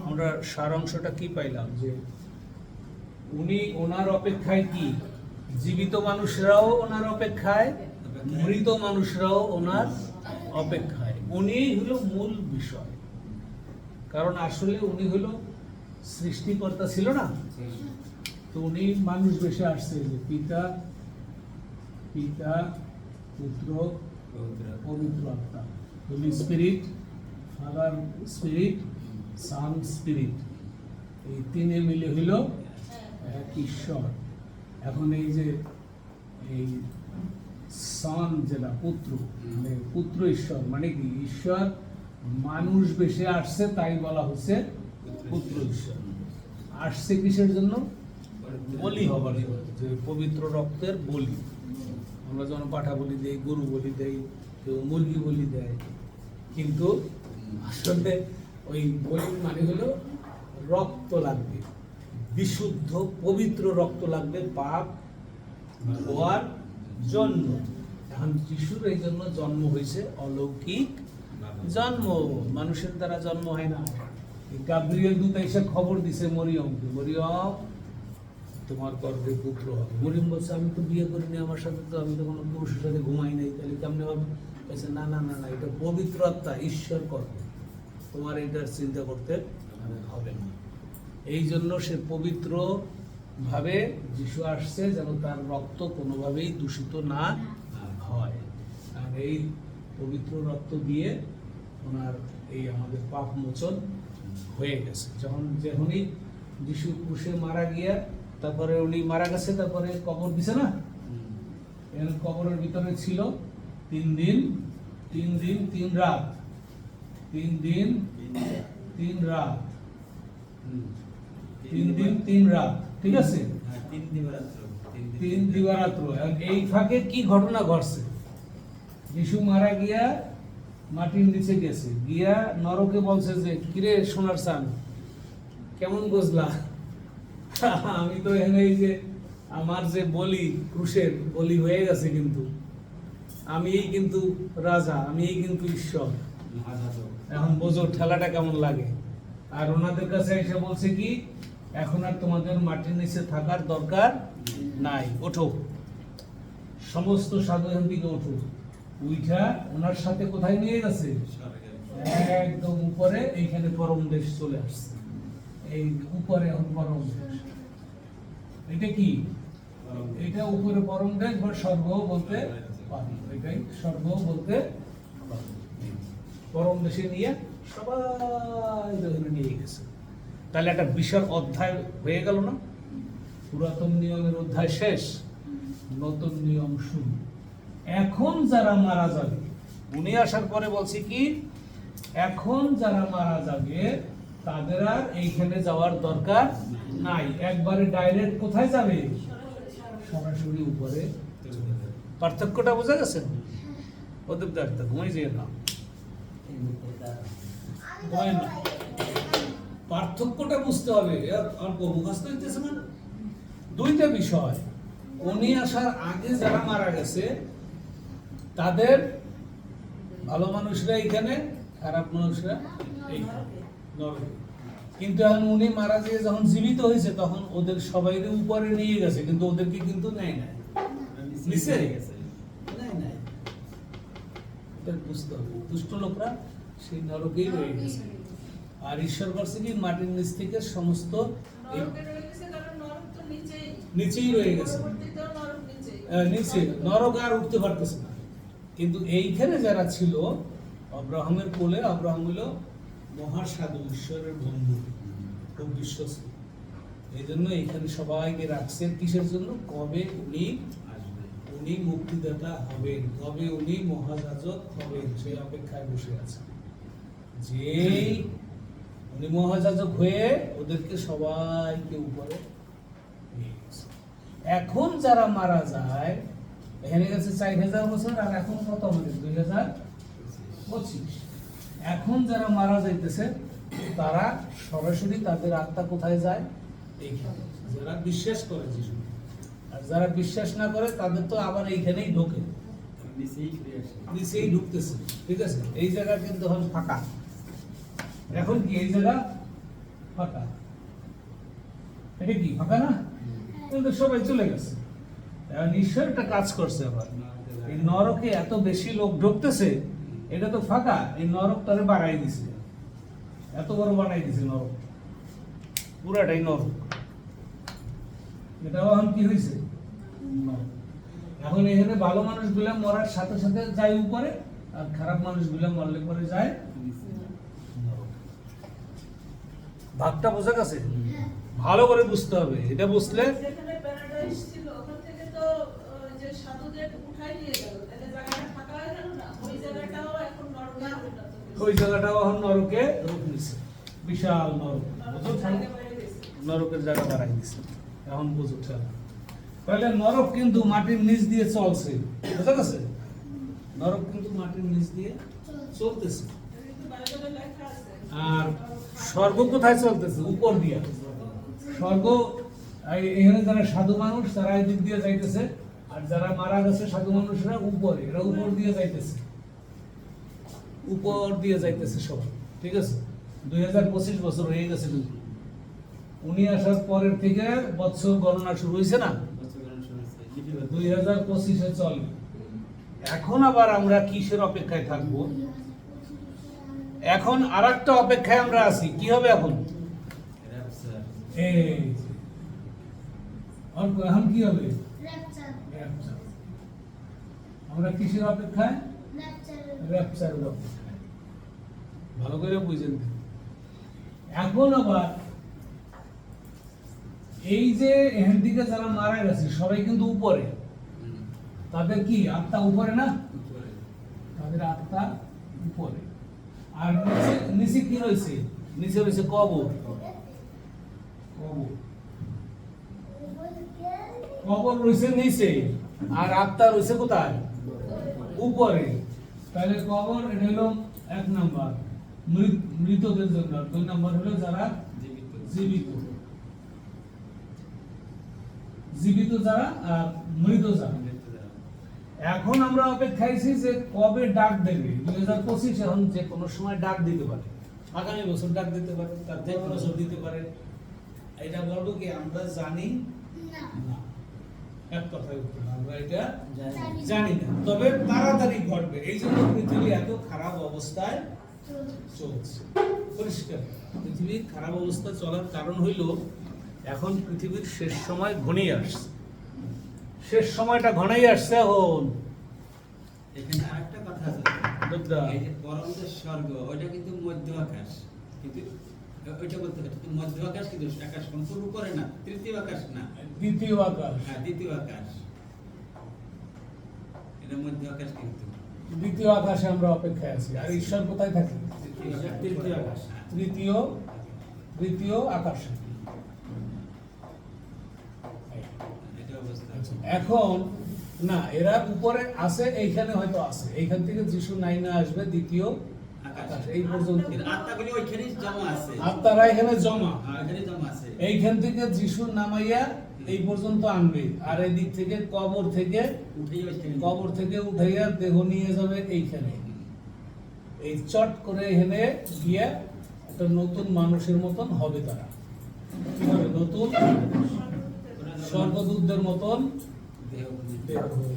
আমরা সারাংশটা কি পাইলাম যে উনি ওনার অপেক্ষায় কি, জীবিত মানুষরাও ওনার অপেক্ষায়, মৃত মানুষরাও ওনার অপেক্ষায়। উনি হলো মূল বিষয়, কারণ আসলে উনি হলো সৃষ্টিকর্তা ছিল না, তো উনি মানুষ বেশে আসছে যে পিতা পিতা পুত্র পবিত্র আত্মা, হোলি স্পিরিট, ফাদার স্পিরিট, সান স্পিরিট, এই তিনে মিলে হইল এক ঈশ্বর। এখন এই যে এই সন যেটা পুত্র, মানে পুত্র ঈশ্বর, মানে কি ঈশ্বর মানুষ বেশে আসছে, তাই বলা হচ্ছে পুত্র ঈশ্বর। আসছে কিসের জন্য? বলি হবার জন্য, যে পবিত্র রক্তের বলি। আমরা যখন পাঠা বলি দেই, গরু বলি দেই, কেউ মুরগি বলি দেয়, কিন্তু আসলে ওই বলি মানে হলো রক্ত লাগবে, বিশুদ্ধ পবিত্র রক্ত লাগবে পাপ হওয়ার জন্য। এখন যিশুর এই জন্য জন্ম হয়েছে অলৌকিক জন্ম, মানুষের দ্বারা জন্ম হয় না। গাব্রিয়েল দূত এসে খবর দিছে মরিয়মকে, মরিয়ম তোমার গর্ভে পুত্র হবে। মরিয়ম বলছে আমি তো বিয়ে করিনি, আমার সাথে তো আমি তো কোনো পুরুষের সাথে ঘুমাই নাই, তাহলে কেমনে হবে? বলছে না না না না, এটা পবিত্র আত্মা ঈশ্বর করবে, তোমার এইটার চিন্তা করতে হবে না। এই জন্য সে পবিত্র ভাবে যিশু আসছে, যেন তার রক্ত কোনোভাবেই দূষিত না হয়। আর এই পবিত্র রক্ত দিয়ে ওনার এই আমাদের পাপ মোচন হয়ে গেছে। যখনই যিশু ক্রুশে মারা গিয়া, তারপরে উনি মারা গেছে, তারপরে কবর দিছে না, কবরের ভিতরে ছিল 3 দিন 3 রাত, 3 দিন 3 রাত, 3 দিন 3 রাত, ঠিক আছে, 3 দিবারাত্র। এই ফাঁকে কি ঘটনা ঘটছে? যিশু মারা গিয়া মাটির নিচে গেছে, গিয়া নরকে বলছে যে কিরে সোনার চান, কেমন বুঝলা? আমি তো এখানে এই যে আমার যে বলি, ক্রুশের বলি হয়ে গেছে, কিন্তু আমি কিন্তু রাজা, আমি কিন্তু ঈশ্বর, এখন বোঝো ঠেলাটা কেমন লাগে। আর ওনাদের কাছে এসে বলছে কি, এখন আর তোমাদের মাটির নিচে থাকার দরকার নাই, ওঠো, সমস্ত সাধু এখান থেকে ওঠো। উইঠা ওনার সাথে কোথায় নিয়ে গেছে? একদম উপরে, এইখানে পরম দেশ চলে আসছে। এই উপরে এখন পরম দেশ, এটা কি? এটা উপরে পরম দেশ বা স্বর্গ বলতে পারি, এটাই স্বর্গ বলতে পারি। পরম দেশে নিয়ে সবাই নিয়ে গেছে। তাহলে একটা বিশাল অধ্যায় হয়ে গেল না? পুরাতন নিয়মের অধ্যায় শেষ, নতুন নিয়ম শুরু। এখন যারা মারা যাবে, উনি আসার পরে বলছি কি, এখন যারা মারা যাবে তাদের আর এইখানে যাওয়ার দরকার নাই, একবারে ডাইরেক্ট কোথায় যাবে? সরাসরি উপরে। পার্থক্যটা বোঝা গেছে? ওদের ডাক্তার ঘুমাই যে না, পার্থক্যটা বুঝতে হবে। আর মুখস্থ হইতেছে না। দুইটা বিষয়, উনি আসার আগে যারা মারা গেছে তাদের, ভালো মানুষরা এইখানে, খারাপ মানুষরা এইখানে নরকে। কিন্তু এখন উনি মারা গিয়ে যখন জীবিত হয়েছে, তখন ওদের সবাই উপরে নিয়ে গেছে, কিন্তু ওদেরকে কিন্তু নেয় না, নিচে নেয় না। এটা বুঝতে হবে। দুষ্ট লোকরা সেই নরকেই রয়ে গেছে। আর ঈশ্বর করছে কি, মাটির নিচ থেকে সমস্ত নিচেই রয়ে গেছে, নিচে নরক আর উঠতে পারতেছে না। কিন্তু এইখানে যারা ছিল আব্রাহামের কোলে, আব্রাহাম হলো মহাসাধু, ঈশ্বরের বন্ধু, খুব বিশ্বস্ত। এই জন্য এইখানে সবাইকে রাখছেন কিসের জন্য? কবে উনি উনি মুক্তিদাতা হবেন, কবে উনি মহাযাজক হবেন, সেই অপেক্ষায় বসে আছে। যে উনি মহাযাজক হয়ে ওদেরকে সবাইকে উপরে নিয়ে গেছে। এখন যারা মারা যায়, এখানে গেছে 4000 বছর, আর এখন কত আমাদের 2025। এখন যারা মারা যাইতেছে তারা সরাসরি তাদের আত্মা কোথায় যায়? এইখানে। যারা বিশ্বাস করে যিশু, আর যারা বিশ্বাস না করে তাদের তো আবার এইখানেই ঢোকে, নিচেই ঢুকতেছে, ঠিক আছে। এই জায়গা কিন্তু এখন ফাঁকা। এখন কি এই জায়গা ফাঁকা। এটা কি ফাঁকা না? কিন্তু সবাই চলে গেছে। এখন ঈশ্বর একটা কাজ করছে আবার, এই নরকে এত বেশি লোক ঢুকতেছে, এটা তো ফাঁকা, এই নরকটারে বাড়াই দিছে, এত বড় বানাই দিছে নরক, পুরাটাই নরক। এটা এখন কি হয়েছে? এখন এখানে ভালো মানুষগুলা মরার সাথে সাথে যায় উপরে, আর খারাপ মানুষগুলা মরলে পরে যায় নরক। ভাগটা বোঝা গেছে? ভালো করে বুঝতে হবে, এটা বুঝলে যেখানে প্যারাডাইস ছিল ওখান থেকে তো যে সাধুদের উঠাই নিয়ে গেল, তাহলে জায়গাটা ফাঁকা হয়ে গেল না? ওই জায়গাটাও এখন নরকে পরিণত হয়েছে। ওই জায়গাটাও এখন নরকে রূপ নিছে, বিশাল নরক। বুঝছো? জায়গা বেড়ে গেছে। নরকের জায়গা বাড়াই দিছে, এখন বুঝো খেলা। তাহলে নরক কিন্তু মাটির নিচ দিয়ে চলছে, বুঝা গেছে? নরক কিন্তু মাটির নিচ দিয়ে চলতেছে। কিন্তু বাইবেলে লেখা আছে। আর স্বর্গ কোথায় চলতেছে? উপর দিয়ে। স্বর্গ এখানে যারা সাধু মানুষ তারা এই দিক দিয়ে যাইতেছে, আর যারা মারা গেছে সাধু মানুষরা উপরে, এরা উপর দিয়ে যাইতেছে, উপর দিয়ে যাইতেছে সবাই। ঠিক আছে? 2025 বছর হয়ে গেছে, কিন্তু উনি আসার পরের থেকে বছর গণনা শুরু হয়েছে না, 2025-এ চলে। এখন আবার আমরা কিসের অপেক্ষায় থাকবো? এখন আরেকটা অপেক্ষায় আমরা আছি। কি হবে এখন? এই এখন কি হবে? Rapture। আমরা কিসের অপেক্ষায়? র্যাপচারের অপেক্ষায়। ভালো করে বুঝেন। এখন আবার এই যে এখান থেকে যারা মারা গেছে সবাই কিন্তু উপরে, তাদের কি আত্মা উপরে না? তাদের আত্মা উপরে। আর নিচে কি রয়েছে? নিচে রয়েছে কবর। কবর রয়েছে নিচে, আর আত্মা রয়েছে কোথায়? উপরে। তাহলে কবর এটা হলো 1 নাম্বার মৃতদের জন্য, 2 নাম্বার হলো যারা জীবিত, জীবিত যারা আর মৃত যারা। এখন আমরা অপেক্ষায় আছি যে কবে ডাক দেবে। 2025 এখন যে কোনো সময় ডাক দিতে পারে, আগামী বছর ডাক দিতে পারে, তার যে কোনো বছর দিতে পারে। এটা বলবো কি আমরা জানি না, এক কথায় উত্তর, আমরা এটা জানি না। তবে তাড়াতাড়ি ঘটবে, এই জন্য পৃথিবী এত খারাপ অবস্থায় চলছে। পরিষ্কার, পৃথিবী খারাপ অবস্থায় চলার কারণ হইল এখন পৃথিবীর শেষ সময় ঘনিয়ে আসছে। শেষ সময়টা ঘনাই আসছে এখন। এখানে আরেকটা কথা আছে, এই যে পরম যে স্বর্গ ওইটা কিন্তু মধ্য আকাশ, কিন্তু ওইটা বলতে হবে কিন্তু মধ্য আকাশ, কিন্তু আকাশ সম্পূর্ণ উপরে না, তৃতীয় আকাশ না, দ্বিতীয় আকাশ। হ্যাঁ দ্বিতীয় আকাশ, এটা মধ্য আকাশ কিন্তু দ্বিতীয় আকাশে আমরা অপেক্ষায় আছি। আর ঈশ্বর কোথায় থাকে? তৃতীয় আকাশ, তৃতীয় আকাশে। এটা অবস্থা। এখন না, এরা উপরে আছে, এইখানে হয়তো আছে, এইখান থেকে যিশু নাইনা আসবে দ্বিতীয় আকাশ। এই পর্যন্ত কিন্তু আত্মাগুলি ওইখানেই জমা আছে, আত্মারা এখানে জমা, হ্যাঁ এখানে জমা আছে। এইখান থেকে যিশু নামাইয়া এই পর্যন্ত আনবে, আর এই দিক থেকে কবর থেকে উঠাইয়া দেহ নিয়ে যাবে এইখানে। এই চট করে এখানে গিয়ে একটা নতুন মানুষের মতন হবে তারা। কি হবে? নতুন স্বর্গদূতদের মতন দেহ হবে।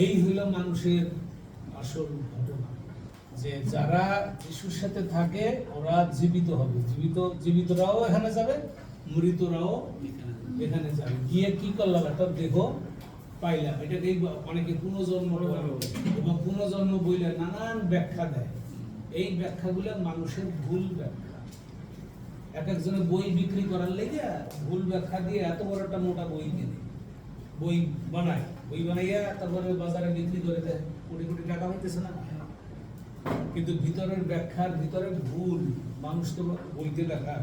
এই হইল মানুষের আসল ঘটনা, যে যারা যিশুর সাথে থাকে ওরা জীবিত হবে। জীবিতরাও এখানে যাবে, মৃতরাও এখানে যাবে। গিয়ে কি করলাম? একটা দেহ পাইলাম। এটাকে অনেকে পুনর্জন্ম বলে, এবং পুনর্জন্ম বইলে নানান ব্যাখ্যা দেয়। এই ব্যাখ্যাগুলো মানুষের ভুল ব্যাখ্যা। এক একজনের বই বিক্রি করার লেগে ভুল ব্যাখ্যা দিয়ে এত বড় একটা মোটা বই কিনে, বই বানাইয়া তারপরে বাজারে বিক্রি করে দেয়, কোটি কোটি টাকা হইতেছে না। কিন্তু ভিতরের ব্যাখ্যার ভিতরে ভুল। মানুষ তো বইতে লেখা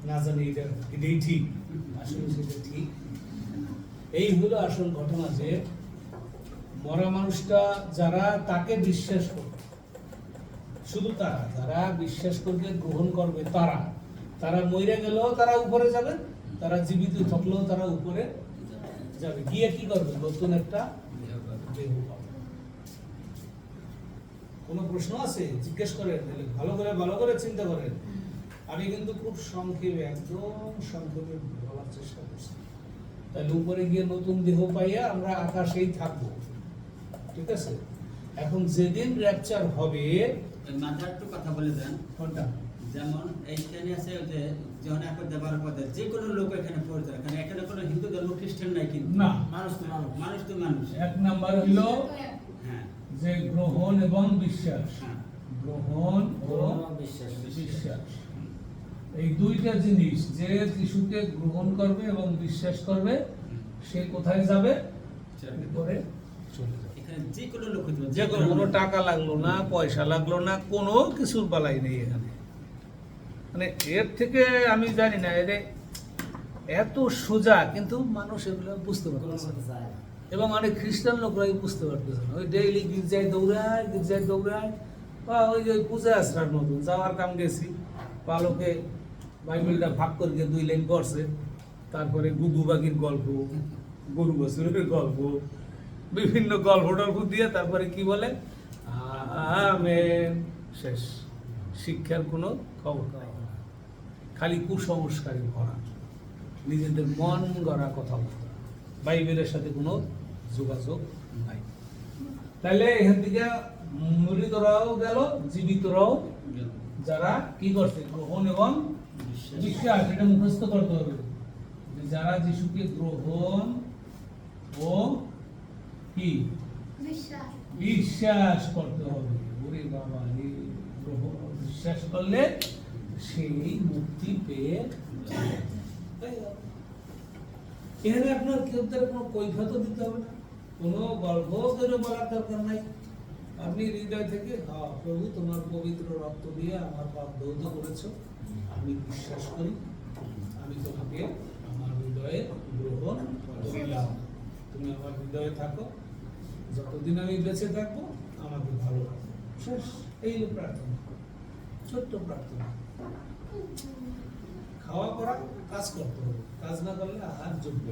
না জানি এটাই ঠিক, আসলে সেটা ঠিক। এই হলো আসল ঘটনা, যে মরা মানুষটা যারা তাকে বিশ্বাস করবে, শুধু তারা যারা বিশ্বাস করবে, গ্রহণ করবে, তারা মরে গেলেও তারা উপরে যাবে, তারা জীবিত থাকলেও তারা উপরে যাবে। গিয়ে কি করবে? নতুন একটা দেহ পাবে। কোনো প্রশ্ন আছে? জিজ্ঞেস করেন, ভালো করে চিন্তা করেন। আমি কিন্তু খুব সংক্ষেপে, একদম সংক্ষেপে বলার চেষ্টা করছি। তাহলে উপরে গিয়ে নতুন দেহ পাইয়া আমরা আকাশেই থাকবো, ঠিক আছে? এখন যেদিন র্যাপচার হবে, মাথার একটু কথা বলে দেন। কোনটা? যেমন এইখানে আছে যে যখন একবার দেবার পথে যে কোনো লোক এখানে পড়তে পারে, কারণ এখানে কোনো হিন্দু ধর্ম খ্রিস্টান নাই কিন্তু না, মানুষ তো মানুষ, মানুষ তো মানুষ। এক নাম্বার হলো হ্যাঁ যে গ্রহণ এবং বিশ্বাস। হ্যাঁ গ্রহণ ও বিশ্বাস, এই দুইটা জিনিস, যে যিশুকে গ্রহণ করবে এবং বিশ্বাস করবে সে কোথায় যাবে? পরে চলে যাবে। এখানে যে কোনো লোক হতে পারে, যে কোনো টাকা লাগলো না, পয়সা লাগলো না, কোনো কিছুর বালাই নেই এখানে। মানে এর থেকে আমি জানি না, এর এত সোজা, কিন্তু মানুষ এগুলো বুঝতে পারতেছে না। এবং অনেক খ্রিস্টান লোকরাই বুঝতে পারতেছে না। ওই ডেইলি গির্জায় দৌড়ায়, বা ওই যে পূজা আশ্রার মতন যাওয়ার কাম গেছি, পালকে বাইবেলটা ভাগ করে 2 লাইন পড়ছে, তারপরে গুগু বাগির গল্প, গরু বছরের গল্প, বিভিন্ন গল্প টল্প দিয়ে তারপরে কি বলে আমেন, শেষ। শিক্ষার কোনো খবর নাই, খালি কুসংস্কারে ভরা, নিজেদের মন গড়া কথা বলতে, বাইবেলের সাথে কোনো যোগাযোগ নাই। তাহলে এখান থেকে মৃতরাও গেল, জীবিতরাও, যারা কি করছে? গ্রহণ এবং বিশ্বাস। এটা মুখস্থ করতে হবে যে যারা যিশুকে গ্রহণ ও কি বিশ্বাস করতে হবে। ওরে বাবা, এই গ্রহণ ও বিশ্বাস করলে সেই মুক্তি পেয়ে যাবে। তাই না? এখানে আপনার কেউ তার কোনো কৈফিয়ত দিতে হবে না, কোনো গল্প করে বলার দরকার নাই। আপনি হৃদয় থেকে, হ্যাঁ প্রভু, তোমার পবিত্র রক্ত দিয়ে আমার পাপ ধৌত করেছো, আমি বিশ্বাস করি, আমি তোমাকে আমার হৃদয়ে গ্রহণ করলাম, তুমি আমার হৃদয়ে থাকো, যতদিন আমি বেঁচে থাকবো আমাকে ভালো রাখো, শেষ। এই হলো প্রার্থনা, ছোট্ট প্রার্থনা। খাওয়া পড়া কাজ করতে হবে, কাজ না করলে আহার যোগ্য।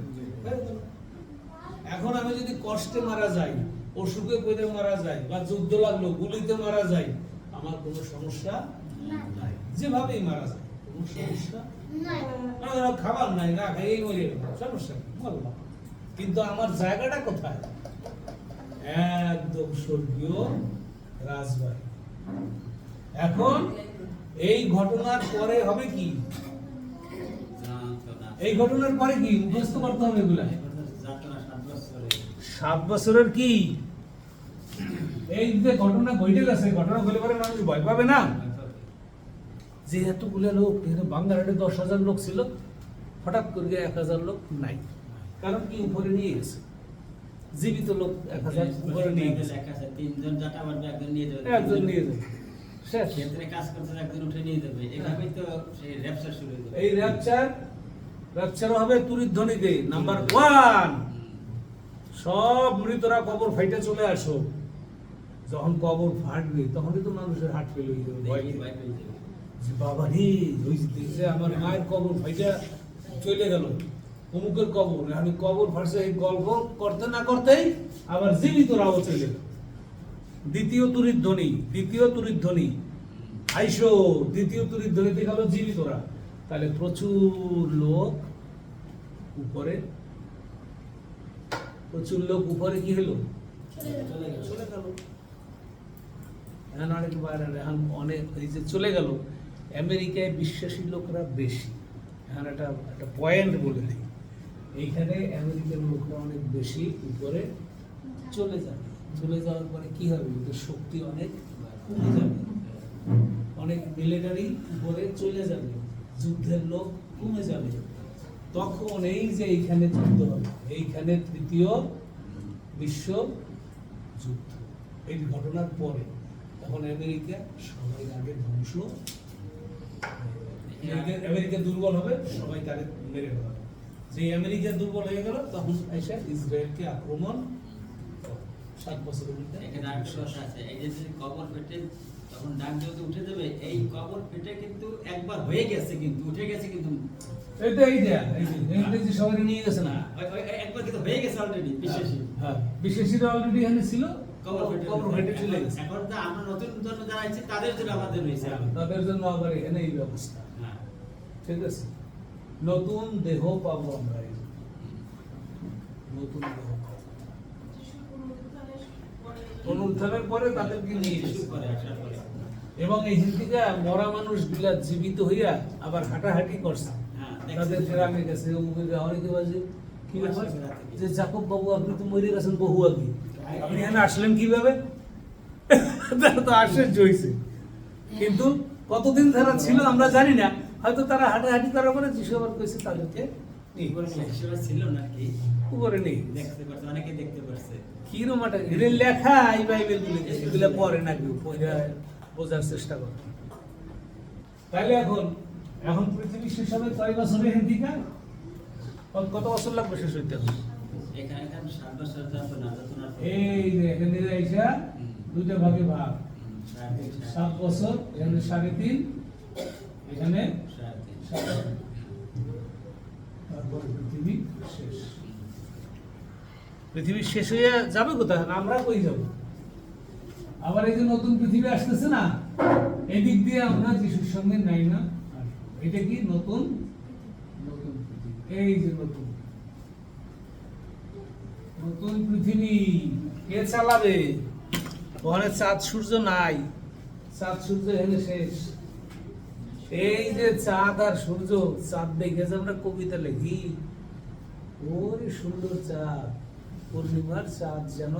এখন আমি যদি কষ্টে মারা যাই, অসুখে পড়ে মারা যাই, বা যুদ্ধ লাগলো, গুলিতে মারা যাই, আমার কোনো সমস্যা নাই, যেভাবেই মারা যায় কোনো সমস্যা নাই। খাবার নাই, না খাইয়েই মরে গেল, সমস্যা কি, মরলাম। কিন্তু আমার জায়গাটা কোথায়? একদম স্বর্গীয় রাজবাড়ি। এখন এই ঘটনার পরে হবে কি? এই ঘটনার পরে কি মুখস্থ করতে হবে এগুলা? 7 বছরের কি এই যে ঘটনা ঘটে গেছে, ঘটনা ঘটলে পরে মানুষ ভয় পাবে না? যে এতগুলো লোক, এখানে বাংলাদেশে 10,000 লোক ছিল, হঠাৎ করে 1,000 লোক নাই। কারণ কি? উপরে নিয়ে গেছে জীবিত লোক 1,000 উপরে নিয়ে গেছে, 3জন যাটা মারবে, একজন নিয়ে যাবে, একজন নিয়ে যাবে, শেষ। ক্ষেত্রে কাজ করতে একজন উঠে নিয়ে যাবে। এভাবেই তো সেই র্যাপচার শুরু হয়ে যাবে। এই র্যাপচার হবে তুরির ধ্বনিতে। নাম্বার 1, সব মৃতরা কবর ফাইটে চলে আসো। যখন কবর ফাটবে তখনই তো মানুষের হার্ট ফেল হয়ে যাবে, ভয় পেয়ে যাবে। যে বাবা রে, ওই যে আমার মায়ের কবর ফাইটা চলে গেল, অমুকের কবর, আমি কবর ফাটছে, এই গল্প করতে না করতেই আবার জীবিতরাও চলে গেল। দ্বিতীয় তুরির ধ্বনি আইসো, দ্বিতীয় তুরির ধ্বনিতে গেল জীবিতরা। তাহলে প্রচুর লোক উপরে কি হলো? চলে গেল। এখন অনেক বাইরে, এখন অনেক এই যে চলে গেল। আমেরিকায় বিশ্বাসী লোকরা বেশি। এখন একটা পয়েন্ট বলে দিই, এইখানে আমেরিকার লোকরা অনেক বেশি উপরে চলে যাবে। চলে যাওয়ার পরে কি হবে? ওদের শক্তি অনেক কমে যাবে, অনেক মিলিটারি উপরে চলে যাবে, যুদ্ধের লোক কমে যাবে। তখন এই যে এইখানে যুদ্ধ হবে, এইখানে 3য় বিশ্ব যুদ্ধ, এই ঘটনার পরে তখন আমেরিকা সবাই আগে ধ্বংস, আমেরিকা দুর্বল হবে, সবাই তাকে মেরে ফেলা হবে। যে আমেরিকা দুর্বল হয়ে গেল, তখন এসে ইসরায়েলকে আক্রমণ 7 বছরের মধ্যে। এখানে আরেকটা কথা আছে, এই যে কবর ফেটে তখন ডাক যদি উঠে যাবে, এই কবর ফেটে কিন্তু একবার হয়ে গেছে, কিন্তু উঠে গেছে, কিন্তু এই যে সবাই নিয়ে গেছে না, একবার কিন্তু হয়ে গেছে অলরেডি। বিশ্বাসী, হ্যাঁ, বিশ্বাসীরা অলরেডি এখানে ছিল, কবর ফেটে চলে গেছে। এখন তো আমরা নতুন জন্য যারা আছি তাদের জন্য আমাদের হয়েছে তাদের জন্য আবার এখানে এই ব্যবস্থা, হ্যাঁ ঠিক আছে। নতুন দেহ পাবো আমরা, এই নতুন দেহ পাবো। যিশুর পুনরুত্থানের পরে পুনরুত্থানের পরে তাদেরকে নিয়ে কিছু এসেছে। করে আসার পরে এবং এই হিন্দিকা মরা মানুষ গুলা জীবিত হইয়া আবার হাঁটাহাঁটি করছে, হ্যাঁ, তাদের দেখছি। গ্রামে গেছে। অনেকে বাজে কি ব্যাপার? যে জাকব বাবু আপনি তো মরে গেছেন বহু আগে, আপনি এখানে আসলেন কিভাবে? তারা তো আশ্চর্য হয়েছে, কিন্তু কতদিন তারা ছিল আমরা জানি না। হয়তো তারা হাঁটাহাঁটি করার পরে যিশু আবার কইছে তাদেরকে নিয়ে উপরে গেছে। লেখা ছিল নাকি উপরে নেই দেখতে পারছে, অনেকে দেখতে পারছে। কিরম একটা এদের লেখা এই বাইবেল গুলো এগুলো পড়ে না কেউ, পড়ে বোঝার চেষ্টা করে। তাইলে এখন এখন পৃথিবী শেষ হবে কয় বছরে হিন্দিকা? কত বছর লাগবে শেষ হইতে হবে? এখানে 7 বছর যাবে না, যতক্ষণ আর এই যে এখানে আইসা দুইটা ভাগে ভাগ, 7 বছর, এখানে 3.5, এখানে 7। তারপরে পৃথিবী শেষ। পৃথিবী শেষ হয়ে যাবে কোথায়? আমরা কই যাব? আবার এই যে নতুন পৃথিবী আসতেছে না, এদিক দিয়ে আমরা যিশুর সঙ্গে নাই না আসবো। এটা কি নতুন নতুন পৃথিবী? এই যে নতুন নতুন পৃথিবী কে চালাবে? ওখানে চাঁদ সূর্য নাই, চাঁদ সূর্য এখানে শেষ। এই যে চাঁদ আর সূর্য, চাঁদ দেখে যে আমরা কবিতা লিখি, ওরে সুন্দর চাঁদ, পূর্ণিমার চাঁদ যেন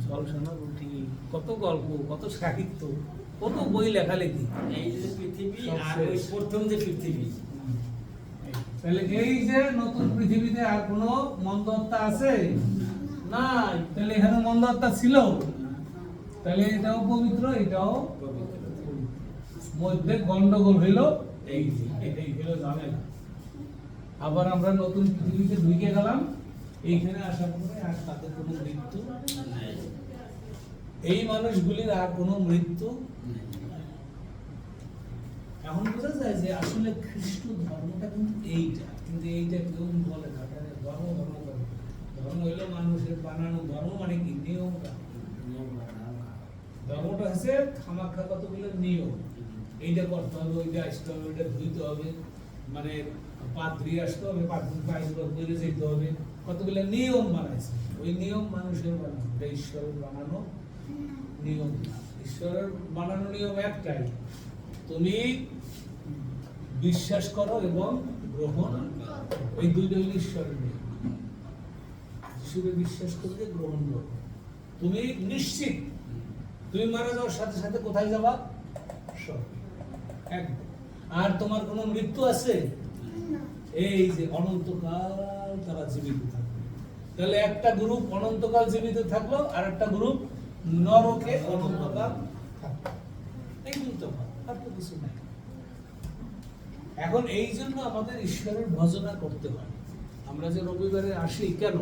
ঝলসানো রুটি, কত গল্প, কত সাহিত্য, কত বই লেখালেখি। এই যে পৃথিবী সব আর ওই শেষ। প্রথম যে পৃথিবী, তাহলে এই যে নতুন পৃথিবীতে আর কোনো মন্দ আত্মা আছে? নাই। তাহলে এখানে মন্দ আত্মা ছিল, তাহলে এটাও পবিত্র, এটাও পবিত্র। মধ্যে গন্ডগোল হইল, এই এই হলো ঝামেলা। আবার আমরা নতুন পৃথিবীতে ঢুকে গেলাম, এইখানে আসার পরে আর তাদের কোনো মৃত্যু নাই, এই মানুষগুলির আর কোনো মৃত্যু। নাই। এখন বোঝা যায় যে আসলে খ্রিস্ট ধর্মটা কিন্তু এইটা, কিন্তু এইটা কেউ বলে না। ধর্ম ধর্ম ধর্ম ধর্ম হইলো মানুষের বানানো ধর্ম, মানে কি নিয়মটা। ধর্মটা হচ্ছে খামাখা কতগুলো নিয়ম, এইটা করতে হবে, ওইটা আসতে হবে, ওইটা ধুইতে হবে, মানে পাত্রী আসতে হবে, পাত্রী পায়গুলো করে যেতে হবে, কতগুলো নিয়ম বানাইছে। ওই নিয়ম মানুষের বানানো, এটা ঈশ্বরের বানানো নিয়ম। ঈশ্বরের বানানো নিয়ম একটাই, তুমি বিশ্বাস করো এবং গ্রহণ করো। এই দুইটা হলো ঈশ্বরের নিয়ম। যিশুকে বিশ্বাস করলে গ্রহণ করো, তুমি নিশ্চিত তুমি মারা যাওয়ার সাথে সাথে কোথায় যাবা? স্বর্গে, একদম। আর তোমার কোনো মৃত্যু আছে? এই যে অনন্তকাল তারা জীবিত থাকবে। তাহলে একটা গ্রুপ অনন্তকাল জীবিত থাকলো, আর একটা গ্রুপ নরকে অনন্তকাল থাকলো। এই দুটো ভাগ, আর তো কিছু নাই। এখন এই জন্য আমাদের ঈশ্বরের ভজনা করতে হয়। আমরা যে রবিবারে আসি কেন?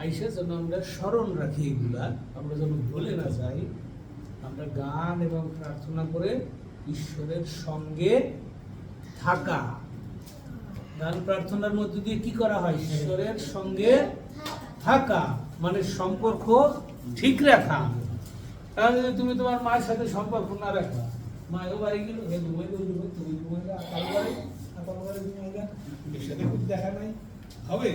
আইসা যেন আমরা স্মরণ রাখি এগুলা, আমরা যেন ভুলে না যাই। আমরা গান এবং প্রার্থনা করে ঈশ্বরের সঙ্গে থাকা, গান প্রার্থনার মধ্যে দিয়ে কি করা হয়? ঈশ্বরের সঙ্গে থাকা, মানে সম্পর্ক ঠিক রাখা। তাহলে যদি তুমি তোমার মায়ের সাথে সম্পর্ক না রাখা, মায়ের বাড়ি গেল, হে ঘুমাইলে তুমি ঘুমাইলে, আকাল বাড়ি ঘুমাইলে, এর সাথে কোনো দেখা নাই, হবে?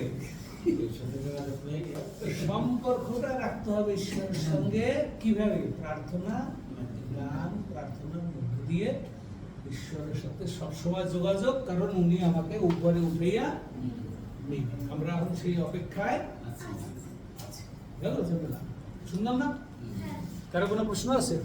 সম্পর্কটা রাখতে হবে ঈশ্বরের সঙ্গে। কিভাবে? প্রার্থনা, গান প্রার্থনার মধ্য দিয়ে ঈশ্বরের সাথে সবসময় যোগাযোগ, কারণ উনি আমাকে উপরে উঠাইয়া নেবেন। আমরা এখন সেই অপেক্ষায় আছি। গেল ঝামেলা? শুনলাম না? কারো কোনো প্রশ্ন আছে?